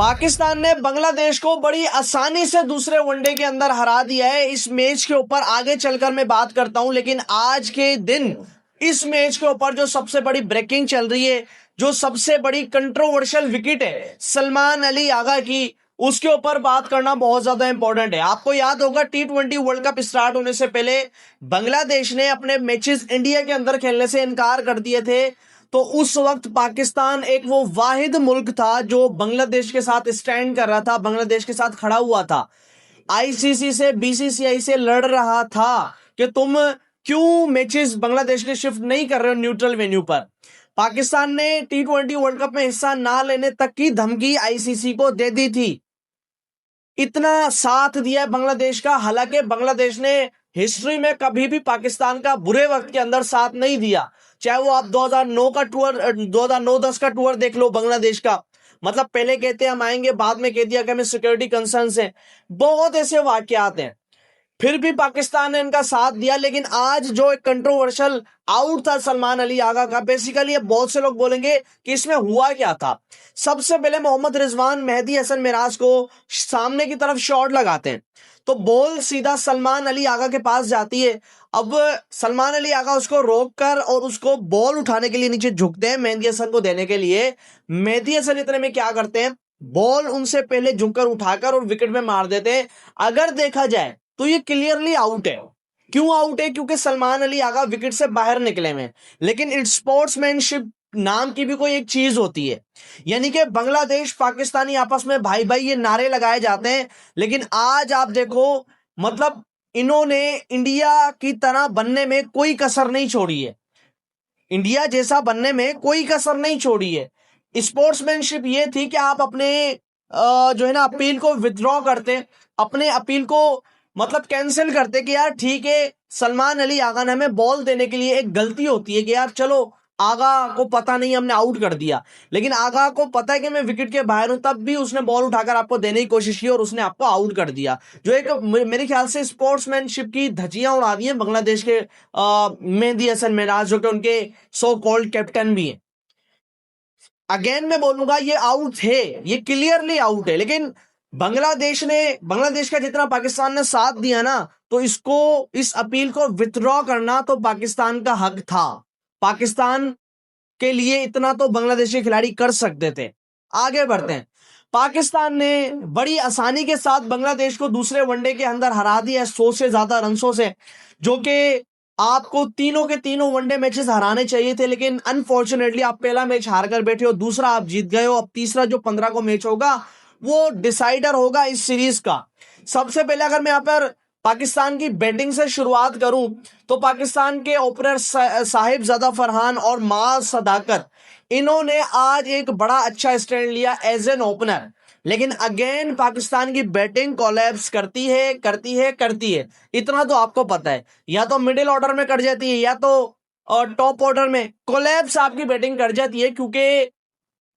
पाकिस्तान ने बांग्लादेश को बड़ी आसानी से दूसरे वनडे के अंदर हरा दिया है। इस मैच के ऊपर आगे चलकर मैं बात करता हूं, लेकिन आज के दिन इस मैच के ऊपर जो सबसे बड़ी ब्रेकिंग चल रही है, जो सबसे बड़ी कंट्रोवर्शियल विकेट है सलमान अली आगा की, उसके ऊपर बात करना बहुत ज्यादा इंपॉर्टेंट है। आपको याद होगा T20 वर्ल्ड कप स्टार्ट होने से पहले बांग्लादेश ने अपने मैचेस इंडिया के अंदर खेलने से इनकार कर दिए थे। तो उस वक्त पाकिस्तान एक वो वाहिद मुल्क था जो बांग्लादेश के साथ स्टैंड कर रहा था, बांग्लादेश के साथ खड़ा हुआ था, आईसीसी से बीसीसीआई से लड़ रहा था कि तुम क्यों मैचेस बांग्लादेश के शिफ्ट नहीं कर रहे हो न्यूट्रल वेन्यू पर। पाकिस्तान ने T20 वर्ल्ड कप में हिस्सा ना लेने तक की धमकी आईसीसी को दे दी थी। इतना साथ दिया बांग्लादेश का, हालांकि बांग्लादेश ने हिस्ट्री में कभी भी पाकिस्तान का बुरे वक्त के अंदर साथ नहीं दिया। चाहे वो आप 2009 का टूर 2009-10 का टूर देख लो बांग्लादेश का, मतलब पहले कहते हम आएंगे, बाद में कह दिया कि हमें सिक्योरिटी कंसर्न्स हैं। बहुत ऐसे वाकयात हैं, फिर भी पाकिस्तान ने इनका साथ दिया। लेकिन आज जो एक कंट्रोवर्शियल आउट था सलमान अली आगा का, बेसिकली बहुत से लोग बोलेंगे कि इसमें हुआ क्या था। सबसे पहले मोहम्मद रिजवान मेहदी हसन मिराज को सामने की तरफ शॉट लगाते हैं, तो बॉल सीधा सलमान अली आगा के पास जाती है। अब सलमान अली आगा उसको रोक कर और उसको बॉल उठाने के लिए नीचे झुकते हैं मेहदी हसन को देने के लिए। मेहदी हसन इतने में क्या करते हैं, बॉल उनसे पहले झुककर उठाकर और विकेट में मार देते हैं। अगर देखा जाए तो ये क्लियरली आउट है। क्यों आउट है? क्योंकि सलमान अली आगा विकेट से बाहर निकले हुए, लेकिन इट्स स्पोर्ट्समैनशिप नाम की भी कोई एक चीज होती है, यानी कि बांग्लादेश पाकिस्तानी आपस में भाई भाई ये नारे लगाए जाते हैं। लेकिन आज आप देखो, मतलब इन्होंने इंडिया की तरह बनने में कोई कसर नहीं छोड़ी है, इंडिया जैसा बनने में कोई कसर नहीं छोड़ी है। स्पोर्ट्समैनशिप ये थी कि आप अपने जो है ना अपील को विथड्रॉ करते, अपने अपील को मतलब कैंसिल करते कि यार ठीक है, सलमान अली आगा ने हमें बॉल देने के लिए एक गलती होती है कि यार चलो आगा को पता नहीं हमने आउट कर दिया, लेकिन आगा को पता है कि मैं विकेट के बाहर हूं, तब भी उसने बॉल उठाकर आपको देने की कोशिश की और उसने आपको आउट कर दिया। जो एक मेरे ख्याल से स्पोर्ट्समैनशिप की धज्जियां उड़ा दी हैं बांग्लादेश के मेहदी हसन मिराज, जो कि उनके सो कॉल्ड कैप्टन भी हैं। अगेन मैं बोलूंगा ये आउट है, ये क्लियरली आउट है। लेकिन बांग्लादेश का जितना पाकिस्तान ने साथ दिया ना, तो इस अपील को विथड्रॉ करना तो पाकिस्तान का हक था। पाकिस्तान के लिए इतना तो बांग्लादेश के खिलाड़ी कर सकते थे। आगे बढ़ते हैं। पाकिस्तान ने बड़ी आसानी के साथ बांग्लादेश को दूसरे वनडे के अंदर हरा दिया 100 से ज्यादा रनों से, जो कि आपको तीनों के तीनों वनडे मैचेस हराने चाहिए थे, लेकिन अनफॉर्चुनेटली आप पहला मैच हार कर बैठे हो, दूसरा आप जीत गए हो। अब तीसरा जो 15 को मैच होगा वो डिसाइडर होगा इस सीरीज का। सबसे पहले अगर मैं यहां पर पाकिस्तान की बैटिंग से शुरुआत करूं, तो पाकिस्तान के ओपनर साहिबजादा फरहान और माज सदाकत, इन्होंने आज एक बड़ा अच्छा स्टैंड लिया एज एन ओपनर। लेकिन अगेन पाकिस्तान की बैटिंग कोलैप्स करती है। इतना तो आपको पता है, या तो मिडिल ऑर्डर में कर जाती है या तो टॉप ऑर्डर में कोलैप्स आपकी बैटिंग कर जाती है, क्योंकि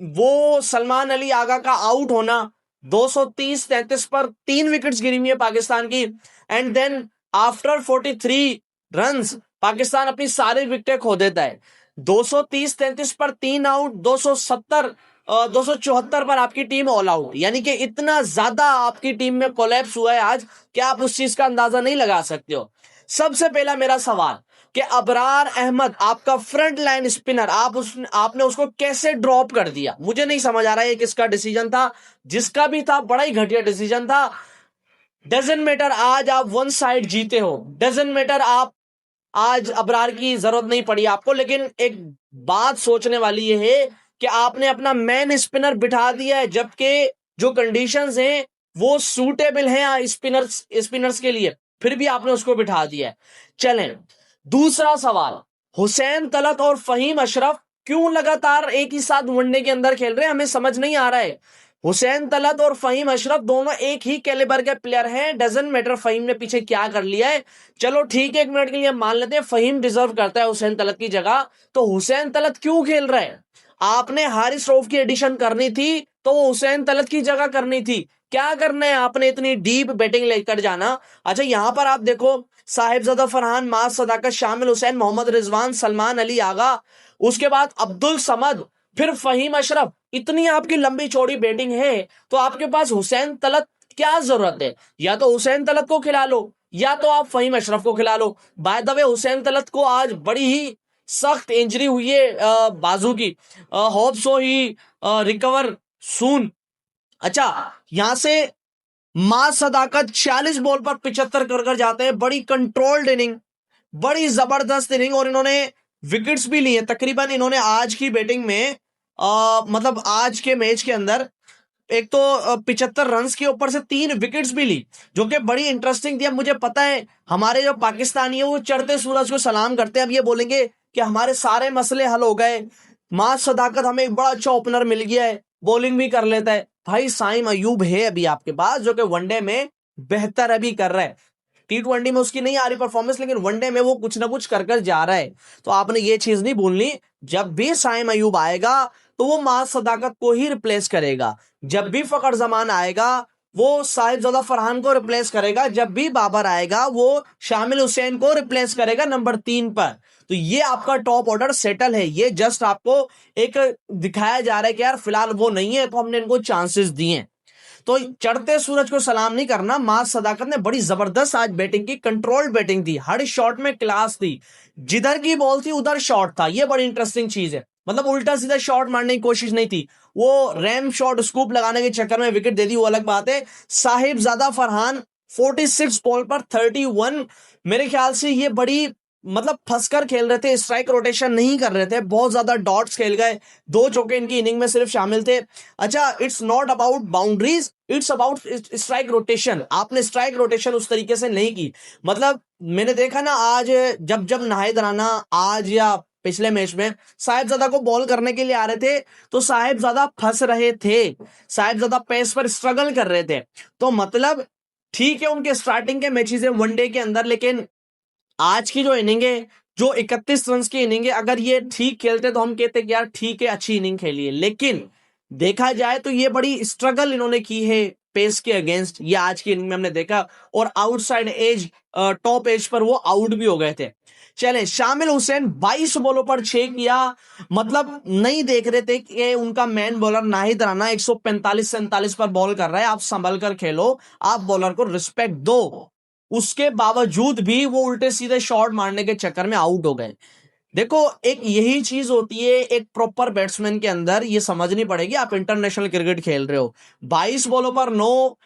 वो सलमान अली आगा का आउट होना 230-33 पर 3 विकेट्स गिरी हुई है पाकिस्तान की, and then after 43 runs Pakistan अपनी सारी विकेटें खो देता है। 230-33 पर 3 आउट, 274 पर आपकी टीम ऑल आउट, यानी कि इतना ज्यादा आपकी टीम में कोलैप्स हुआ है आज कि आप उस चीज का अंदाजा नहीं लगा सकते हो। सबसे पहला मेरा सवाल कि अबरार अहमद आपका फ्रंट लाइन स्पिनर, आपने उसको कैसे ड्रॉप कर दिया? मुझे नहीं समझ आ रहा है किसका डिसीजन था, जिसका भी था बड़ा ही घटिया डिसीजन था। डजंट मैटर आज आप वन साइड जीते हो, डजंट मैटर आप आज अबरार की जरूरत नहीं पड़ी आपको, लेकिन एक बात सोचने वाली ये है कि आपने अपना मैन स्पिनर बिठा दिया है, जबकि जो कंडीशंस हैं वो सूटेबल हैं स्पिनर्स के लिए, फिर भी आपने उसको बिठा दिया है। चलें, दूसरा सवाल, हुसैन तलत और फहीम अशरफ क्यों लगातार एक ही साथ वनडे के अंदर खेल रहे हैं? हमें समझ नहीं आ रहा है। हुसैन तलत और फहीम अशरफ दोनों एक ही कैलिबर के प्लेयर हैं, डजंट मैटर फहीम ने पीछे क्या कर लिया है। चलो ठीक है, 1 मिनट के लिए मान लेते हैं फहीम डिजर्व करता है हुसैन तलत की जगह, तो हुसैन तलत क्यों खेल रहे हैं? आपने हारिस रऊफ की एडिशन करनी थी तो हुसैन तलत की जगह करनी थी। क्या करना है आपने इतनी डीप बैटिंग लेकर जाना? अच्छा, यहां पर आप देखो, साहिबजादा फरहान, माज सदाकत, शामिल हुसैन, मोहम्मद रिजवान, सलमान अली आगा, उसके बाद अब्दुल समद, फिर फहीम अशरफ, इतनी आपकी लंबी चौड़ी बैटिंग है तो आपके पास हुसैन तलत क्या जरूरत है? या तो हुसैन तलत को खिला लो या तो आप फहीम अशरफ को खिला लो। By the way Hussain Talat को आज बड़ी ही सख्त इंजरी हुई है बाजू की। होप सो ही रिकवर सून। अच्छा, यहां से मां सदाकत 46 बॉल पर 75 कर जाते हैं। बड़ी कंट्रोल्ड इनिंग, बड़ी जबरदस्त इनिंग, और इन्होंने विकेट्स भी लिए तकरीबन। इन्होंने आज की बैटिंग में मतलब आज के मैच के अंदर एक तो 75 रन के ऊपर से 3 विकेट्स भी ली, जो कि बड़ी इंटरेस्टिंग थी। अब मुझे पता है हमारे जो पाकिस्तानी है वो चढ़ते सूरज को सलाम करते हैं। अब ये बोलेंगे कि हमारे सारे मसले हल हो गए, मां सदाकत हमें एक बड़ा अच्छा ओपनर मिल गया है, बॉलिंग भी कर लेता है। भाई साइम अयूब है अभी आपके पास, जो कि वनडे में बेहतर अभी कर रहा है। T20 में उसकी नहीं आ रही परफॉर्मेंस, लेकिन वनडे में वो कुछ ना कुछ कर कर जा रहा है। तो आपने ये चीज नहीं भूलनी, जब भी साइम अयूब आएगा तो वो मां सदाकत को ही रिप्लेस करेगा। जब भी फखर जमान आएगा वो साहिबजादा फरहान को रिप्लेस करेगा। जब भी बाबर आएगा वो शामिल हुसैन को रिप्लेस करेगा नंबर 3 पर। तो ये आपका टॉप ऑर्डर सेटल है। ये जस्ट आपको एक दिखाया जा रहा है कि यार फिलहाल वो नहीं है तो हमने इनको चांसेस दिए। तो चढ़ते सूरज को सलाम नहीं करना। मां सदाकत ने बड़ी जबरदस्त आज बैटिंग की, कंट्रोल्ड बैटिंग थी, हर शॉट में क्लास थी, जिधर की बॉल थी उधर शॉट था। ये बड़ी इंटरेस्टिंग चीज है, मतलब उल्टा सीधा शॉट मारने की कोशिश नहीं थी। वो रैम शॉट स्कूप लगाने के चक्कर में विकेट दे दी, वो अलग बात है। साहिबजादा फरहान 46 बॉल पर 31, मेरे ख्याल से ये बड़ी मतलब फंसकर खेल रहे थे, स्ट्राइक रोटेशन नहीं कर रहे थे, बहुत ज्यादा डॉट्स खेल गए, 2 चौके इनकी इनिंग में सिर्फ शामिल थे। अच्छा, it's not about boundaries, it's about strike rotation. आपने स्ट्राइक रोटेशन उस तरीके से नहीं की। मतलब मैंने देखा ना आज जब जब नाहिद राना आज या पिछले मैच में साहिबजादा को बॉल करने के लिए आ रहे थे तो साहिबजादा फंस रहे थे, साहिबजादा पेस पर स्ट्रगल कर रहे थे। तो मतलब ठीक है उनके स्टार्टिंग के मैचेस है वनडे के अंदर, लेकिन आज की जो इनिंग है, जो 31 रन की इनिंग है, अगर ये ठीक खेलते तो हम कहते कि यार ठीक है अच्छी इनिंग खेली है। लेकिन देखा जाए तो ये बड़ी स्ट्रगल इन्होंने की है पेस के अगेंस्ट, ये आज की इनिंग में हमने देखा। और outside as, top as per वो आउट भी हो गए थे। चले, शामिल हुसैन 22 बॉलों पर 6 किया। मतलब नहीं देख रहे थे कि उनका मैन बॉलर नाहिद राना 145-47 पर बॉल कर रहा है, आप संभल कर खेलो, आप बॉलर को रिस्पेक्ट दो। उसके बावजूद भी वो उल्टे सीधे शॉट मारने के चक्कर में आउट हो गए। देखो, एक यही चीज होती है एक प्रॉपर बैट्समैन के अंदर, ये समझनी पड़ेगी। आप इंटरनेशनल क्रिकेट खेल रहे हो, 22 बॉलों पर 9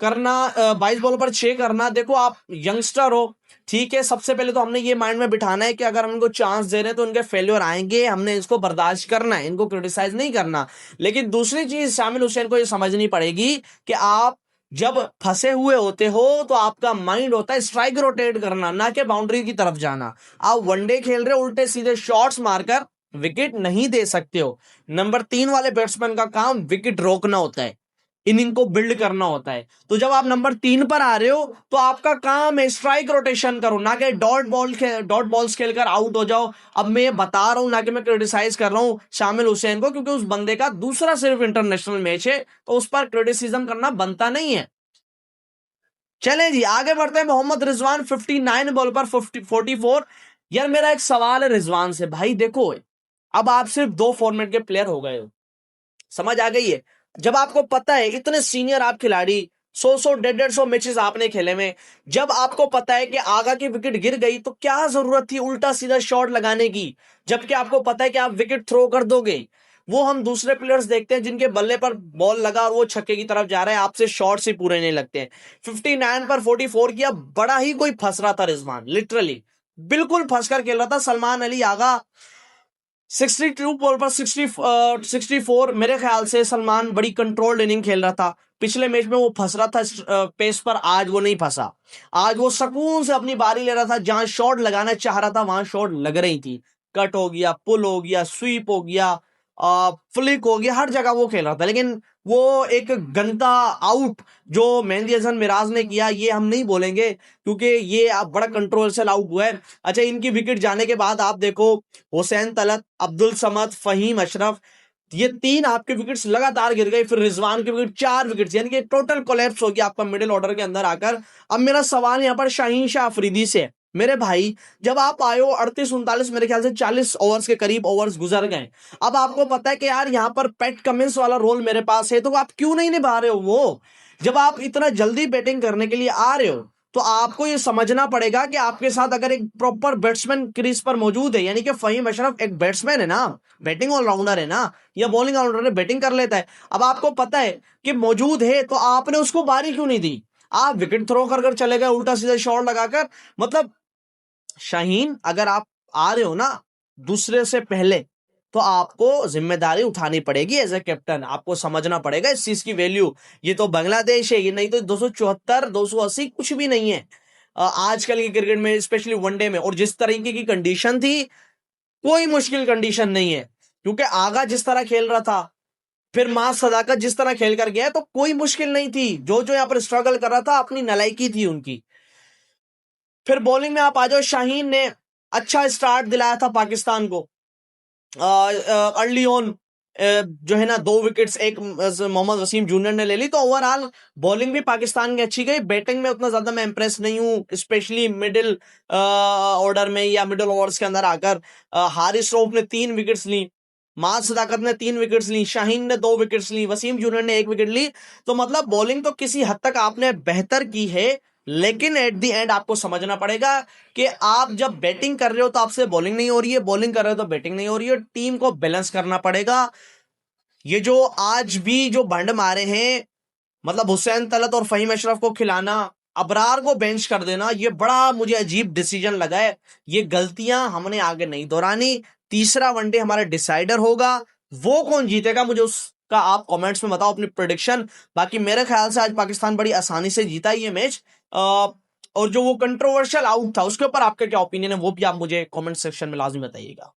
करना, 22 बॉलों पर 6 करना। देखो आप यंगस्टर हो, ठीक है, सबसे पहले तो हमने ये माइंड में बिठाना है कि अगर हम इनको चांस दे रहे हैं तो इनके फेल्योर आएंगे, हमने इसको बर्दाश्त करना है, इनको क्रिटिसाइज नहीं करना। लेकिन दूसरी चीज शामिल हुसैन को ये समझनी पड़ेगी कि आप जब फंसे हुए होते हो तो आपका माइंड होता है स्ट्राइक रोटेट करना, ना कि बाउंड्री की तरफ जाना। आप वनडे खेल रहे हो, उल्टे सीधे शॉट्स मारकर विकेट नहीं दे सकते हो। नंबर 3 वाले बैट्समैन का काम विकेट रोकना होता है, इनिंग को बिल्ड करना होता है। तो जब आप नंबर 3 पर आ रहे हो तो आपका काम है स्ट्राइक रोटेशन करो, ना कि डॉट बॉल्स खेलकर आउट हो जाओ। अब मैं ये बता रहा हूं, ना कि मैं क्रिटिसाइज कर रहा हूं शामिल हुसैन को, क्योंकि उस बंदे का दूसरा सिर्फ इंटरनेशनल मैच है तो उस पर क्रिटिसिज्म करना बनता नहीं है। चले जी, आगे बढ़ते हैं। मोहम्मद रिजवान 59 बॉल पर 44। यार मेरा एक सवाल है रिजवान से, भाई देखो अब आप सिर्फ 2 फॉर्मेट के प्लेयर हो गए हो, समझ आ गई है? जब आपको पता है इतने सीनियर आप खिलाड़ी, 100 150 मैचेस आपने खेले में, जब आपको पता है कि आगा की विकेट गिर गई तो क्या जरूरत थी उल्टा सीधा शॉट लगाने की, जबकि आपको पता है कि आप विकेट थ्रो कर दोगे। वो हम दूसरे प्लेयर्स देखते हैं जिनके बल्ले पर बॉल लगा और वो छक्के की तरफ जा रहा है, आपसे शॉट्स ही पूरे नहीं लगते हैं। 59 पर 44 किया, बड़ा ही कोई फंस रहा था रिजवान, लिटरली बिल्कुल फंस कर खेल रहा था। सलमान अली आगा 62 बॉल पर 64, मेरे ख्याल से सलमान बड़ी कंट्रोल्ड इनिंग खेल रहा था। पिछले मैच में वो फंस रहा था पेस पर, आज वो नहीं फंसा। आज वो सुकून से अपनी बारी ले रहा था, जहां शॉट लगाना चाह रहा था वहां शॉट लग रही थी। कट हो गया, पुल हो गया, स्वीप हो गया, फ्लिक हो गया, हर जगह वो खेल रहा था। लेकिन वो एक गंदा आउट जो मेहंदी हसन मिराज ने किया, ये हम नहीं बोलेंगे क्योंकि ये आप बड़ा कंट्रोवर्शियल आउट हुआ है। अच्छा, इनकी विकेट जाने के बाद आप देखो हुसैन तलत, अब्दुल समद, फहीम अशरफ, ये 3 आपके विकेट्स लगातार गिर गए। फिर रिजवान की विकेट 4 विकेट्स, यानी कि टोटल कोलैप्स हो गया आपका मिडिल ऑर्डर के अंदर आकर। अब मेरा सवाल यहां पर शाहीन शाह अफरीदी से, मेरे भाई, जब आप आए हो 38-39, मेरे ख्याल से 40 ओवर्स के करीब ओवर्स गुजर गए। अब आपको पता है कि यार यहाँ पर पैट कमिंस वाला रोल मेरे पास है, तो आप क्यों नहीं निभा रहे हो वो? जब आप इतना जल्दी बैटिंग करने के लिए आ रहे हो, तो आपको ये समझना पड़ेगा कि आपके साथ अगर एक प्रॉपर बैट्समैन क्रीज पर मौजूद है, यानी कि फहीम अशरफ एक बैट्समैन है ना, बैटिंग ऑलराउंडर है ना, या बॉलिंग ऑलराउंडर है, बैटिंग कर लेता है। अब आपको पता है कि मौजूद है, तो आपने उसको बारी क्यों नहीं दी? आप विकेट थ्रो कर चले गए उल्टा सीधा शॉट लगाकर। मतलब शाहीन, अगर आप आ रहे हो ना दूसरे से पहले, तो आपको जिम्मेदारी उठानी पड़ेगी एज ए कैप्टन। आपको समझना पड़ेगा इस चीज की वैल्यू। ये तो बांग्लादेश है, ये नहीं तो 274 280 कुछ भी नहीं है आजकल के क्रिकेट में, स्पेशली वनडे में। और जिस तरीके की कंडीशन थी, कोई मुश्किल कंडीशन नहीं है, क्योंकि आगा जिस तरह खेल रहा था, फिर मां सदाकत जिस तरह खेल कर गया, तो कोई मुश्किल नहीं थी। जो जो यहां पर स्ट्रगल कर रहा था, अपनी नलायकी थी उनकी। फिर बॉलिंग में आप आ जाओ, शाहीन ने अच्छा स्टार्ट दिलाया था पाकिस्तान को। अर्ली ऑन जो है ना 2 विकेट्स एक मोहम्मद वसीम जूनियर ने ले ली। तो ओवरऑल बॉलिंग भी पाकिस्तान की अच्छी गई। बैटिंग में उतना ज्यादा मैं इंप्रेस नहीं हूं, स्पेशली मिडिल ऑर्डर में या मिडिल ओवर्स के अंदर आकर। हारिस रऊफ ने 3 विकेट्स ली, माज सदाकत ने 3 विकेट्स ली, शाहीन ने 2 विकेट्स ली, वसीम जूनियर ने 1 विकेट ली। तो मतलब बॉलिंग तो किसी हद तक आपने बेहतर की है, लेकिन एट द एंड आपको समझना पड़ेगा कि आप जब बैटिंग कर रहे हो तो आपसे बॉलिंग नहीं हो रही है, बॉलिंग कर रहे हो तो बैटिंग नहीं हो रही है। टीम को बैलेंस करना पड़ेगा। ये जो आज भी जो भंड मारे हैं, मतलब हुसैन तलत और फहीम अशरफ को खिलाना, अबरार को बेंच कर देना, ये बड़ा मुझे अजीब डिसीजन लगा है। ये गलतियां हमने आगे नहीं दोहरानी। तीसरा वनडे हमारा डिसाइडर होगा। वो कौन जीतेगा, मुझे उसका आप कमेंट्स में बताओ अपनी प्रेडिक्शन। बाकी मेरे ख्याल से आज पाकिस्तान बड़ी आसानी से जीता ये मैच। और जो वो कंट्रोवर्शियल आउट था, उसके ऊपर आपका क्या ओपिनियन है, वो भी आप मुझे कमेंट सेक्शन में लाजमी बताइएगा।